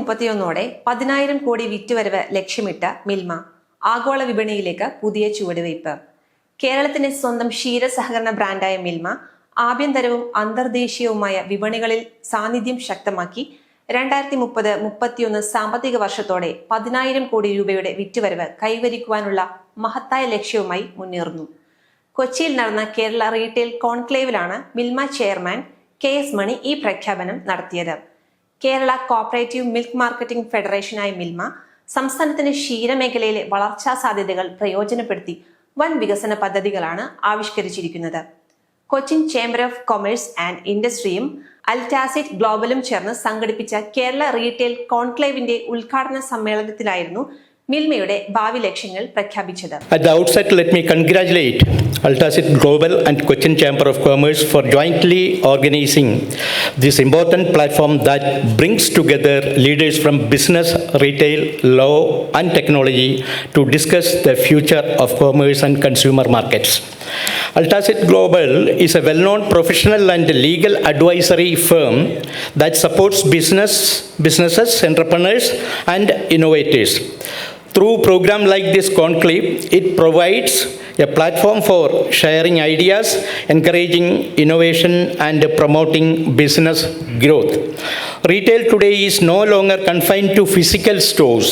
2031 10,000 കോടി വിറ്റുവരവ് ലക്ഷ്യമിട്ട് മിൽമ ആഗോള വിപണിയിലേക്ക് പുതിയ ചുവടുവയ്പ്. കേരളത്തിന്റെ സ്വന്തം ക്ഷീര സഹകരണ ബ്രാൻഡായ മിൽമ ആഭ്യന്തരവും അന്തർദേശീയവുമായ വിപണികളിൽ സാന്നിധ്യം ശക്തമാക്കി 2030-31 സാമ്പത്തിക വർഷത്തോടെ 10,000 കോടി രൂപയുടെ വിറ്റുവരവ് കൈവരിക്കുവാനുള്ള മഹത്തായ ലക്ഷ്യവുമായി മുന്നേറുന്നു. കൊച്ചിയിൽ നടന്ന കേരള റീറ്റെയിൽ കോൺക്ലേവിലാണ് മിൽമ ചെയർമാൻ KS മണി ഈ പ്രഖ്യാപനം നടത്തിയത്. കേരള കോഓപ്പറേറ്റീവ് മിൽക്ക് മാർക്കറ്റിംഗ് ഫെഡറേഷനായ മിൽമ സംസ്ഥാനത്തിന്റെ ക്ഷീരമേഖലയിലെ വളർച്ചാ സാധ്യതകൾ പ്രയോജനപ്പെടുത്തി വൻ വികസന പദ്ധതികളാണ് ആവിഷ്കരിച്ചിരിക്കുന്നത്. Cochin chamber of commerce and ഇൻഡസ്ട്രിയും അൽറ്റാസിറ്റ് ഗ്ലോബലും ചേർന്ന് സംഘടിപ്പിച്ച കേരള റീറ്റെയിൽ കോൺക്ലേവിന്റെ ഉദ്ഘാടന സമ്മേളനത്തിലായിരുന്നു മിൽമയുടെ ഭാവി ലക്ഷ്യങ്ങൾ പ്രഖ്യാപിച്ചത്. At the outset, let me congratulate Altacit Global and Cochin Chamber of Commerce for jointly organizing this important platform that brings together leaders from business, retail, law and technology to discuss the future of commerce and consumer markets. Altacit Global is a well-known professional and legal advisory firm that supports businesses, entrepreneurs and innovators. Through a program like this conclave, it provides a platform for sharing ideas, encouraging innovation and promoting business growth. Retail today is no longer confined to physical stores.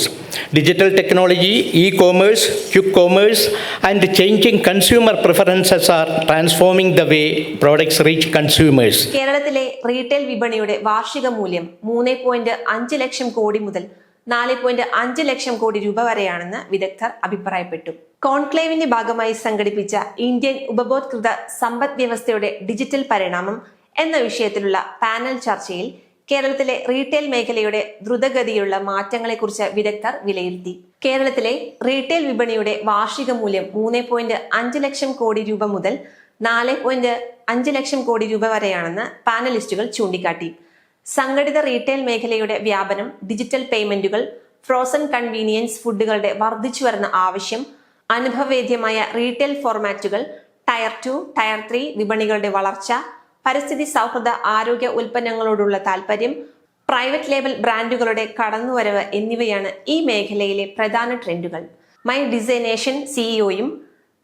Digital technology, e-commerce, quick commerce and changing consumer preferences are transforming the way products reach consumers. കേരളത്തിലെ retail വിപണിയുടെ വാർഷിക മൂല്യം 3.5 ലക്ഷം കോടി മുതൽ 4.5 ലക്ഷം കോടി രൂപ വരെയാണെന്ന് വിദഗ്ധർ അഭിപ്രായപ്പെട്ടു. കോൺക്ലേവിന്റെ ഭാഗമായി സംഘടിപ്പിച്ച ഇന്ത്യൻ ഉപഭോക്തൃ സമ്പദ് വ്യവസ്ഥയുടെ ഡിജിറ്റൽ പരിണാമം എന്ന വിഷയത്തിലുള്ള പാനൽ ചർച്ചയിൽ കേരളത്തിലെ റീറ്റെയിൽ മേഖലയുടെ ദ്രുതഗതിയിലുള്ള മാറ്റങ്ങളെക്കുറിച്ച് വിദഗ്ധർ വിലയിരുത്തി. കേരളത്തിലെ റീറ്റെയിൽ വിപണിയുടെ വാർഷിക മൂല്യം 3.5 ലക്ഷം കോടി രൂപ മുതൽ 4.5 ലക്ഷം കോടി രൂപ വരെയാണെന്ന് പാനലിസ്റ്റുകൾ ചൂണ്ടിക്കാട്ടി. സംഘടിത റീറ്റെയിൽ മേഖലയുടെ വ്യാപനം, ഡിജിറ്റൽ പേയ്മെന്റുകൾ, ഫ്രോസൺ കൺവീനിയൻസ് ഫുഡുകളുടെ വർദ്ധിച്ചു വരുന്ന ആവശ്യം, അനുഭവവേദ്യമായ റീറ്റെയിൽ ഫോർമാറ്റുകൾ, ടയർ 2, ടയർ 3 വിപണികളുടെ വളർച്ച, പരിസ്ഥിതി സൗഹൃദ ആരോഗ്യ ഉൽപ്പന്നങ്ങളോടുള്ള താല്പര്യം, പ്രൈവറ്റ് ലേബൽ ബ്രാൻഡുകളുടെ കടന്നുവരവ് എന്നിവയാണ് ഈ മേഖലയിലെ പ്രധാന ട്രെൻഡുകൾ. മൈ ഡിസൈനേഷൻ സിഇഒയും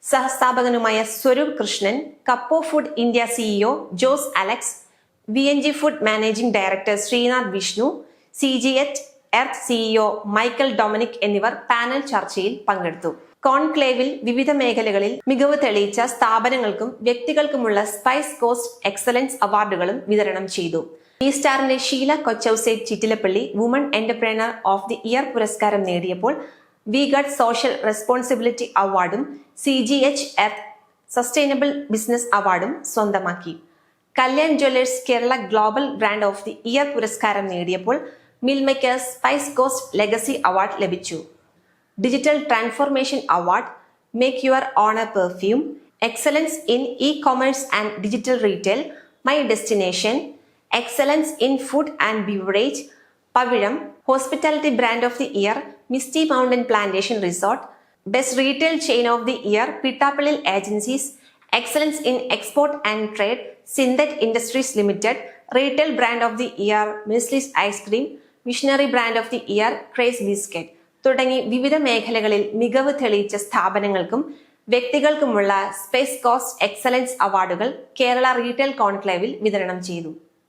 സഹസ്ഥാപകനുമായ Swaroop Krishnan, Kappo food India CEO Jose Alex, VNG food managing director Sreenath Vishnu, CGH earth CEO Michael Dominic എന്നിവർ പാനൽ ചർച്ചയിൽ പങ്കെടുത്തു. കോൺക്ലേവിൽ വിവിധ മേഖലകളിൽ മികവ് തെളിയിച്ച സ്ഥാപനങ്ങൾക്കും വ്യക്തികൾക്കുമുള്ള സ്പൈസ് കോസ്റ്റ് എക്സലൻസ് അവാർഡുകളും വിതരണം ചെയ്തു. ഈ സ്റ്റാറിന്റെ Sheela Kochouseph Chittilappilly woman entrepreneur of the year പുരസ്കാരം നേടിയപ്പോൾ വി ഗഡ് സോഷ്യൽ റെസ്പോൺസിബിലിറ്റി അവാർഡും CGH എർത്ത് സസ്റ്റൈനബിൾ ബിസിനസ് അവാർഡും സ്വന്തമാക്കി. Kalyan jewellers Kerala global brand of the year പുരസ്കാരം നേടിയപ്പോൾ മിൽമയ്ക്ക് സ്പൈസ് കോസ്റ്റ് ലെഗസി അവാർഡ് ലഭിച്ചു. Digital transformation award, make your owner perfume, excellence in e-commerce and digital retail, my destination, excellence in food and beverage, Pavizham, hospitality brand of the year, misty mountain plantation resort, best retail chain of the year, Pittappillil agencies, excellence in export and trade, Synthite industries limited, retail brand of the year, Mislees ice cream, visionary brand of the year, craze biscuit തുടങ്ങി വിവിധ മേഖലകളിൽ മികവ് തെളിയിച്ച സ്ഥാപനങ്ങൾക്കും വ്യക്തികൾക്കുമുള്ള space cost excellence അവാർഡുകൾ Kerala retail കോൺക്ലേവിൽ വിതരണം ചെയ്തു.